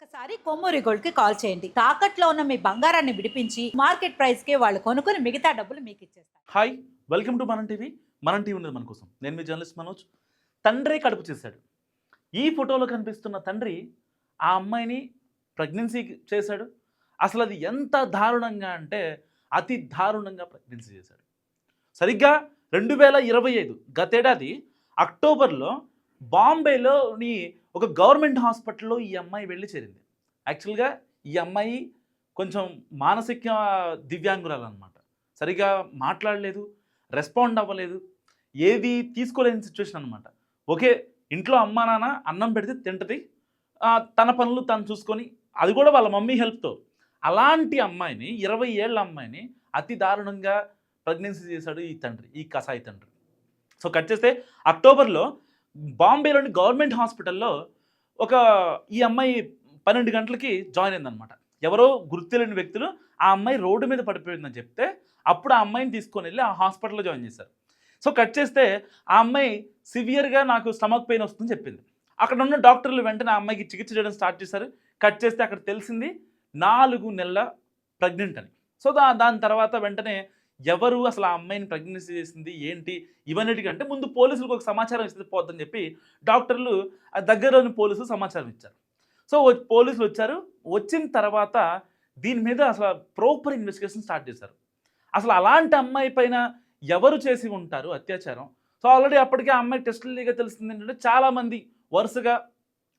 ఒక్కసారి కొమ్మూరి గోల్డ్ కి కాల్ చేయండి. తాకట్లో ఉన్న మీ బంగారాన్ని విడిపించి మార్కెట్ ప్రైస్ కి వాళ్ళు కొనుక్కుని మిగతా డబ్బులు మీకు ఇచ్చేస్తారు. హాయ్, వెల్కమ్ టు మనం టీవీ. మనం టీవీ ఉన్నది మన కోసం. నేను మీ జర్నలిస్ట్ మనోజ్. తండ్రే కడుపు చేశాడు. ఈ ఫోటోలో కనిపిస్తున్న తండ్రి ఆ అమ్మాయిని ప్రెగ్నెన్సీ చేశాడు. అసలు అది ఎంత దారుణంగా అంటే అతి దారుణంగా ప్రెగ్నెన్సీ చేశాడు. సరిగ్గా 2025 గతేడాది అక్టోబర్లో బాంబేలోని ఒక గవర్నమెంట్ హాస్పిటల్లో ఈ అమ్మాయి వెళ్ళి చేరింది. యాక్చువల్గా ఈ అమ్మాయి కొంచెం మానసిక దివ్యాంగురాలు అనమాట. సరిగా మాట్లాడలేదు, రెస్పాండ్ అవ్వలేదు, ఏది తీసుకోలేని సిచ్యువేషన్ అనమాట. ఓకే, ఇంట్లో అమ్మా నాన్న అన్నం పెడితే తింటది, తన పనులు తను చూసుకొని, అది కూడా వాళ్ళ మమ్మీ హెల్ప్తో. అలాంటి అమ్మాయిని 20 ఏళ్ళ అమ్మాయిని అతి దారుణంగా ప్రెగ్నెన్సీ చేశాడు ఈ తండ్రి, ఈ కసాయి తండ్రి. సో కట్ చేస్తే అక్టోబర్లో బాంబేలోని గవర్నమెంట్ హాస్పిటల్లో ఈ అమ్మాయి 12 గంటలకి జాయిన్ అయిందనమాట. ఎవరో గుర్తులేని వ్యక్తులు ఆ అమ్మాయి రోడ్డు మీద పడిపోయిందని చెప్తే అప్పుడు ఆ అమ్మాయిని తీసుకొని వెళ్ళి ఆ హాస్పిటల్లో జాయిన్ చేశారు. సో కట్ చేస్తే ఆ అమ్మాయి సివియర్గా నాకు స్టమక్ పెయిన్ వస్తుందని చెప్పింది. అక్కడ ఉన్న డాక్టర్లు వెంటనే ఆ అమ్మాయికి చికిత్స చేయడం స్టార్ట్ చేశారు. కట్ చేస్తే అక్కడ తెలిసింది 4 నెలల ప్రెగ్నెంట్ అని. సో దాని తర్వాత వెంటనే ఎవరు అసలు ఆ అమ్మాయిని ప్రెగ్నెన్సీ చేసింది ఏంటి ఇవన్నిటికంటే ముందు పోలీసులకు ఒక సమాచారం ఇస్తే పోద్దని చెప్పి డాక్టర్లు ఆ దగ్గరలోని పోలీసులు సమాచారం ఇచ్చారు. సో పోలీసులు వచ్చారు. వచ్చిన తర్వాత దీని మీద అసలు ప్రాపర్ ఇన్వెస్టిగేషన్ స్టార్ట్ చేశారు. అసలు అలాంటి అమ్మాయి పైన ఎవరు చేసి ఉంటారు అత్యాచారం? సో ఆల్రెడీ అప్పటికే ఆ అమ్మాయి టెస్టులుగా తెలిసింది ఏంటంటే చాలామంది వరుసగా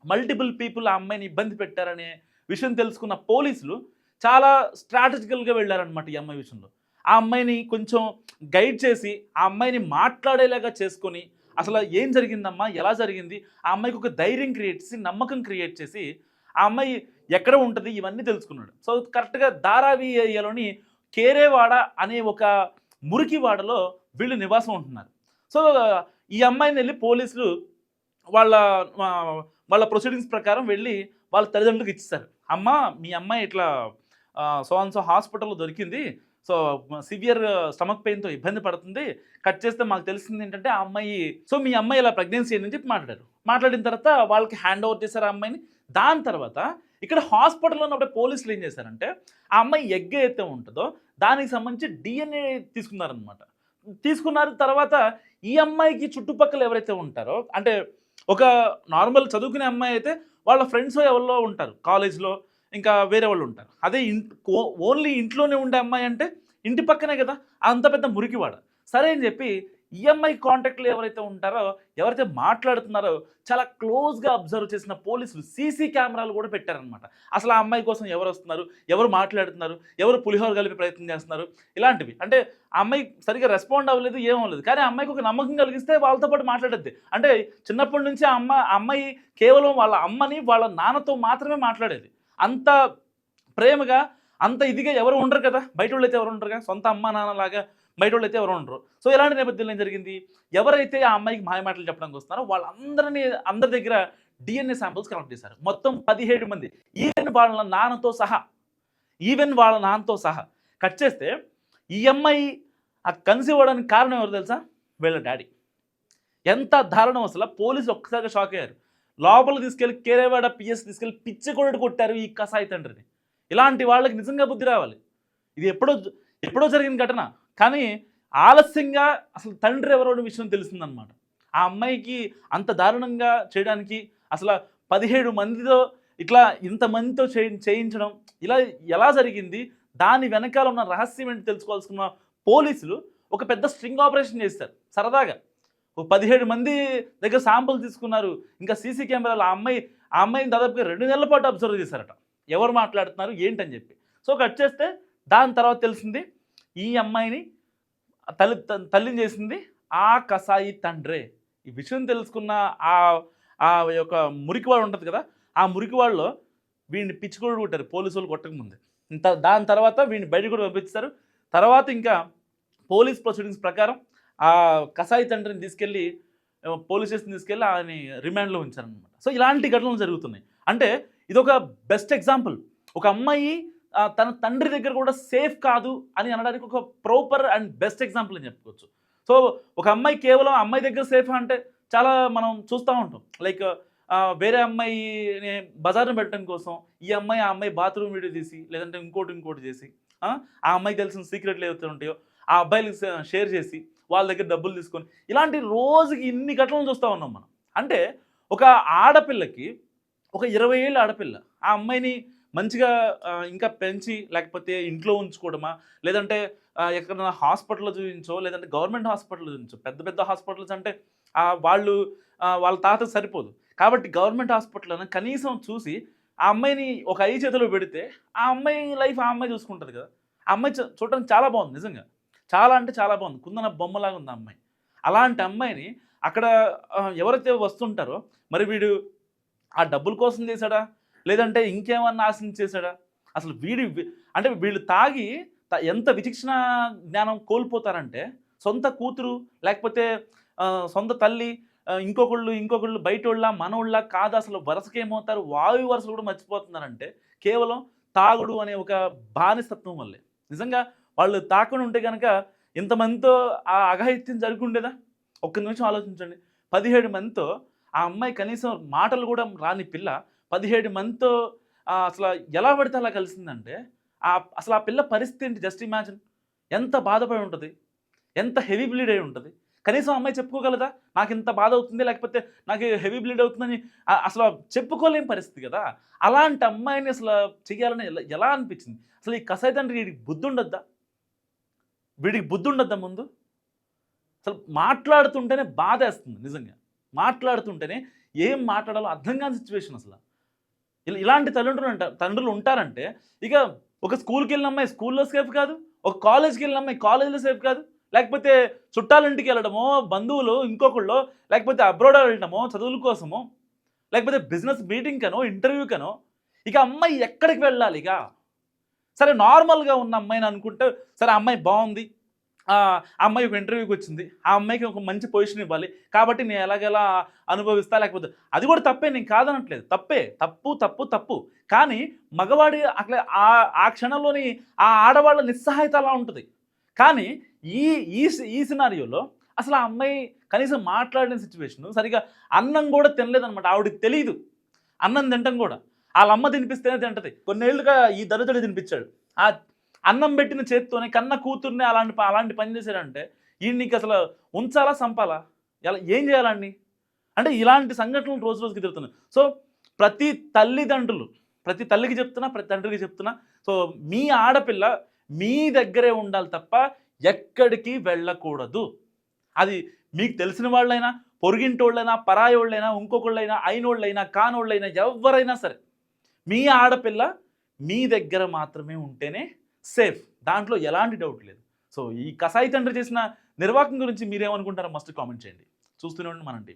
మల్టిపుల్ పీపుల్ ఆ అమ్మాయిని ఇబ్బంది పెట్టారనే విషయం తెలుసుకున్న పోలీసులు చాలా స్ట్రాటజికల్గా వెళ్ళారనమాట ఈ అమ్మాయి విషయంలో. ఆ అమ్మాయిని కొంచెం గైడ్ చేసి ఆ అమ్మాయిని మాట్లాడేలాగా చేసుకొని అసలు ఏం జరిగిందమ్మా, ఎలా జరిగింది, ఆ అమ్మాయికి ఒక ధైర్యం క్రియేట్ చేసి నమ్మకం క్రియేట్ చేసి ఆ అమ్మాయి ఎక్కడ ఉంటుంది ఇవన్నీ తెలుసుకున్నాడు. సో కరెక్ట్గా ధారావి ఏరియాలోని కేరేవాడ అనే ఒక మురికివాడలో వీళ్ళు నివాసం ఉంటున్నారు. సో ఈ అమ్మాయిని వెళ్ళి పోలీసులు వాళ్ళ వాళ్ళ ప్రొసీడింగ్స్ ప్రకారం వెళ్ళి వాళ్ళ తల్లిదండ్రులకు ఇచ్చేస్తారు. అమ్మ, మీ అమ్మాయి ఇట్లా సో హాస్పిటల్లో దొరికింది, సో సివియర్ స్టమక్ పెయిన్తో ఇబ్బంది పడుతుంది. కట్ చేస్తే మాకు తెలిసింది ఏంటంటే ఆ అమ్మాయి, సో మీ అమ్మాయి ఇలా ప్రెగ్నెన్సీ అని చెప్పి మాట్లాడారు. మాట్లాడిన తర్వాత వాళ్ళకి హ్యాండ్ ఓవర్ చేశారు ఆ అమ్మాయిని. దాని తర్వాత ఇక్కడ హాస్పిటల్లో ఉన్నప్పుడు పోలీసులు ఏం చేశారంటే ఆ అమ్మాయి ఎగ్ అయితే ఉంటుందో దానికి సంబంధించి DNA తీసుకున్నారనమాట. తీసుకున్నారు. తర్వాత ఈ అమ్మాయికి చుట్టుపక్కల ఎవరైతే ఉంటారో, అంటే ఒక నార్మల్ చదువుకునే అమ్మాయి అయితే వాళ్ళ ఫ్రెండ్స్ ఎవరిలో ఉంటారు కాలేజ్లో, ఇంకా వేరే వాళ్ళు ఉంటారు. అదే ఓన్లీ ఇంట్లోనే ఉండే అమ్మాయి అంటే ఇంటి పక్కనే కదా, అంత పెద్ద మురికివాడ. సరే అని చెప్పి ఈ అమ్మాయి కాంటాక్ట్లో ఎవరైతే ఉంటారో, ఎవరైతే మాట్లాడుతున్నారో చాలా క్లోజ్గా అబ్జర్వ్ చేసిన పోలీసులు సీసీ కెమెరాలు కూడా పెట్టారనమాట. అసలు ఆ అమ్మాయి కోసం ఎవరు వస్తున్నారు, ఎవరు మాట్లాడుతున్నారు, ఎవరు పులిహోర కలిపి ప్రయత్నం చేస్తున్నారు, ఇలాంటివి. అంటే ఆ అమ్మాయి సరిగ్గా రెస్పాండ్ అవ్వలేదు, ఏమవ్వలేదు, కానీ ఆ అమ్మాయికి ఒక నమ్మకం కలిగిస్తే వాళ్ళతో పాటు మాట్లాడద్ది. అంటే చిన్నప్పటి నుంచి ఆ అమ్మాయి కేవలం వాళ్ళ అమ్మని వాళ్ళ నాన్నతో మాత్రమే మాట్లాడేది. అంత ప్రేమగా, అంత ఇదిగా ఎవరు ఉండరు కదా, బయట వాళ్ళు అయితే ఎవరు ఉండరు కదా, సొంత అమ్మ నాన్నలాగా బయట వాళ్ళు అయితే ఎవరు ఉండరు. సో ఇలాంటి నేపథ్యంలో ఏం జరిగింది, ఎవరైతే ఆ అమ్మాయికి మాయమాటలు చెప్పడానికి వస్తున్నారో అందరి దగ్గర DNA శాంపిల్స్ కలెక్ట్ చేశారు. మొత్తం 17 మంది, ఈవెన్ వాళ్ళ నాన్నతో సహా. కట్ చేస్తే ఈ అమ్మాయి ఆ కన్సీవ్ అవ్వడానికి కారణం ఎవరు తెలుసా? వీళ్ళ డాడీ. ఎంత దారుణం అసలు. పోలీసులు ఒక్కసారిగా షాక్ అయ్యారు. లోపల తీసుకెళ్ళి కేరేవాడ PS తీసుకెళ్ళి పిచ్చి కొడు కొట్టారు ఈ కసాయి తండ్రిని. ఇలాంటి వాళ్ళకి నిజంగా బుద్ధి రావాలి. ఇది ఎప్పుడో జరిగిన ఘటన, కానీ ఆలస్యంగా అసలు తండ్రి ఎవరో విషయం తెలిసిందనమాట. ఆ అమ్మాయికి అంత దారుణంగా చేయడానికి అసలు 17 మందితో ఇట్లా ఇంతమందితో చేయించడం ఇలా ఎలా జరిగింది, దాని వెనకాల ఉన్న రహస్యం ఏంటి తెలుసుకోవాల్సిన పోలీసులు ఒక పెద్ద స్ట్రింగ్ ఆపరేషన్ చేస్తారు. సరదాగా ఒక 17 మంది దగ్గర శాంపుల్ తీసుకున్నారు. ఇంకా సీసీ కెమెరాలు ఆ అమ్మాయిని దాదాపుగా 2 నెలల పాటు అబ్జర్వ్ చేశారట, ఎవరు మాట్లాడుతున్నారు ఏంటని చెప్పి. సో కట్ చేస్తే దాని తర్వాత తెలిసింది ఈ అమ్మాయిని తల్లిని చేసింది ఆ కసాయి తండ్రే. ఈ విషయం తెలుసుకున్న ఆ యొక్క మురికివాడు ఉంటుంది కదా, ఆ మురికివాడలో వీడిని పిచ్చికొడు కొట్టారు పోలీసు వాళ్ళు కొట్టకముందే. దాని తర్వాత వీడిని బయట కూడా పంపించారు. తర్వాత ఇంకా పోలీస్ ప్రొసీడింగ్స్ ప్రకారం ఆ కసాయి తండ్రిని తీసుకెళ్ళి పోలీస్ స్టేషన్ తీసుకెళ్ళి ఆయన రిమాండ్లో ఉంచారనమాట. సో ఇలాంటి ఘటనలు జరుగుతున్నాయి. అంటే ఇదొక బెస్ట్ ఎగ్జాంపుల్. ఒక అమ్మాయి తన తండ్రి దగ్గర కూడా సేఫ్ కాదు అని అనడానికి ఒక ప్రాపర్ అండ్ బెస్ట్ ఎగ్జాంపుల్ అని చెప్పుకోవచ్చు. సో ఒక అమ్మాయి కేవలం అమ్మాయి దగ్గర సేఫ్ అంటే చాలా మనం చూస్తూ ఉంటాం. లైక్ వేరే అమ్మాయిని బజార్ను పెట్టడం కోసం ఈ అమ్మాయి ఆ అమ్మాయి బాత్రూమ్ వీడియో తీసి లేదంటే ఇంకోటి చేసి ఆ అమ్మాయికి తెలిసిన సీక్రెట్లు ఏవైతే ఉంటాయో ఆ అబ్బాయిలకు షేర్ చేసి వాళ్ళ దగ్గర డబ్బులు తీసుకొని ఇలాంటి రోజుకి ఇన్ని ఘటనలు చూస్తూ ఉన్నాం మనం. అంటే ఒక ఆడపిల్లకి ఒక 20 ఏళ్ళ ఆడపిల్ల ఆ అమ్మాయిని మంచిగా ఇంకా పెంచి లేకపోతే ఇంట్లో ఉంచుకోవడమా లేదంటే ఎక్కడైనా హాస్పిటల్లో చూపించో లేదంటే గవర్నమెంట్ హాస్పిటల్లో చూపించో పెద్ద పెద్ద హాస్పిటల్స్ అంటే వాళ్ళు వాళ్ళ తాతకు సరిపోదు కాబట్టి గవర్నమెంట్ హాస్పిటల్ కనీసం చూసి ఆ అమ్మాయిని ఒక ఐ చేతిలో పెడితే ఆ అమ్మాయి లైఫ్ ఆ అమ్మాయి చూసుకుంటుంది కదా. ఆ అమ్మాయి చూడడానికి చాలా బాగుంది నిజంగా, చాలా అంటే చాలా బాగుంది, కుందన బొమ్మలాగా ఉంది ఆ అమ్మాయి. అలాంటి అమ్మాయిని అక్కడ ఎవరైతే వస్తుంటారో మరి వీడు ఆ డబ్బుల కోసం చేశాడా లేదంటే ఇంకేమన్నా ఆశించేశాడా అసలు అంటే వీళ్ళు తాగి ఎంత విచక్షణ జ్ఞానం కోల్పోతారంటే సొంత కూతురు లేకపోతే సొంత తల్లి ఇంకొకళ్ళు బయటోళ్ళ మనోళ్ళ కాదు అసలు వరుసకేమవుతారు వాయు వరుసలు కూడా మర్చిపోతున్నారంటే కేవలం తాగుడు అనే ఒక బానిసత్వం వల్లే. నిజంగా వాళ్ళు తాకుండా ఉంటే కనుక ఇంతమందితో ఆ అఘాయిత్యం జరుగుండేదా? ఒక్క నిమిషం ఆలోచించండి. 17 మందితో ఆ అమ్మాయి కనీసం మాటలు కూడా రాని పిల్ల 17 మందితో అసలు ఎలా పడితే అలా కలిసిందంటే అసలు ఆ పిల్ల పరిస్థితి ఏంటి జస్ట్ ఇమాజిన్. ఎంత బాధపడి ఉంటుంది, ఎంత హెవీ బ్లీడ్ అయి ఉంటుంది. కనీసం అమ్మాయి చెప్పుకోగలదా నాకు ఇంత బాధ అవుతుంది లేకపోతే నాకు హెవీ బ్లీడ్ అవుతుందని అసలు చెప్పుకోలేని పరిస్థితి కదా. అలాంటి అమ్మాయిని అసలు చెయ్యాలని ఎలా అనిపించింది? అసలు ఈ కసాయి తండ్రి వీడికి బుద్ధి ఉండొద్దా? వీడికి బుద్ధి ఉండొద్దా ముందు? అసలు మాట్లాడుతుంటేనే బాధేస్తుంది నిజంగా. మాట్లాడుతుంటేనే ఏం మాట్లాడాలో అర్థం కాని సిచ్యువేషన్ అసలు. ఇలాంటి తండ్రులు ఉంటారంటే ఇక ఒక స్కూల్కి వెళ్ళిన అమ్మాయి స్కూల్లో సేఫ్ కాదు, ఒక కాలేజ్కి వెళ్ళిన అమ్మాయి కాలేజీలో సేఫ్ కాదు, లేకపోతే చుట్టాలింటికి వెళ్ళడమో బంధువులు ఇంకొకళ్ళు లేకపోతే అబ్రాడ్ వెళ్ళడమో చదువుల కోసమో లేకపోతే బిజినెస్ మీటింగ్ కనో ఇంటర్వ్యూ కనో ఇక అమ్మాయి ఎక్కడికి వెళ్ళాలి? ఇక సరే నార్మల్గా ఉన్న అమ్మాయిని అనుకుంటే సరే అమ్మాయి బాగుంది, ఆ అమ్మాయి ఒక ఇంటర్వ్యూకి వచ్చింది, ఆ అమ్మాయికి ఒక మంచి పొజిషన్ ఇవ్వాలి కాబట్టి నేను ఎలాగెలా అనుభవిస్తా లేకపోతే అది కూడా తప్పే, నేను కాదనట్లేదు, తప్పే, తప్పు తప్పు తప్పు. కానీ మగవాడి అట్లా ఆ క్షణంలోని ఆ ఆడవాళ్ళ నిస్సహాయత అలా ఉంటుంది. కానీ ఈ ఈ ఈ సినారియోలో అసలు ఆ అమ్మాయి కనీసం మాట్లాడిన సిచ్యువేషన్ సరిగా అన్నం కూడా తినలేదనమాట. ఆవిడకి తెలియదు అన్నం తింటాం కూడా, వాళ్ళ అమ్మ తినిపిస్తేనే తింటది. కొన్నేళ్లుగా ఈ దరిద్రుడు తినిపించాడు. ఆ అన్నం పెట్టిన చేత్తోనే కన్న కూతుర్ని అలాంటి పని చేశాడంటే నీకు అసలు ఉంచాలా చంపాలా? ఎలా ఏం చేయాలండి? అంటే ఇలాంటి సంఘటనలు రోజు రోజుకి తిరుగుతున్నాయి. సో ప్రతి తల్లికి చెప్తున్నా, ప్రతి తండ్రికి చెప్తున్నా, సో మీ ఆడపిల్ల మీ దగ్గరే ఉండాలి తప్ప ఎక్కడికి వెళ్ళకూడదు. అది మీకు తెలిసిన వాళ్ళైనా, పొరుగింటోళ్ళైనా, పరాయోళ్ళైనా, ఇంకొకళ్ళైనా, అయినోళ్ళైనా, కానోళ్ళైనా, ఎవరైనా సరే మీ ఆడపిల్ల మీ దగ్గర మాత్రమే ఉంటేనే సేఫ్. దాంట్లో ఎలాంటి డౌట్ లేదు. సో ఈ కసాయి తండ్రి చేసిన నిర్వాహకం గురించి మీరేమనుకుంటారో మస్ట్ కామెంట్ చేయండి. చూస్తూనే ఉండండి మనం టీవీ.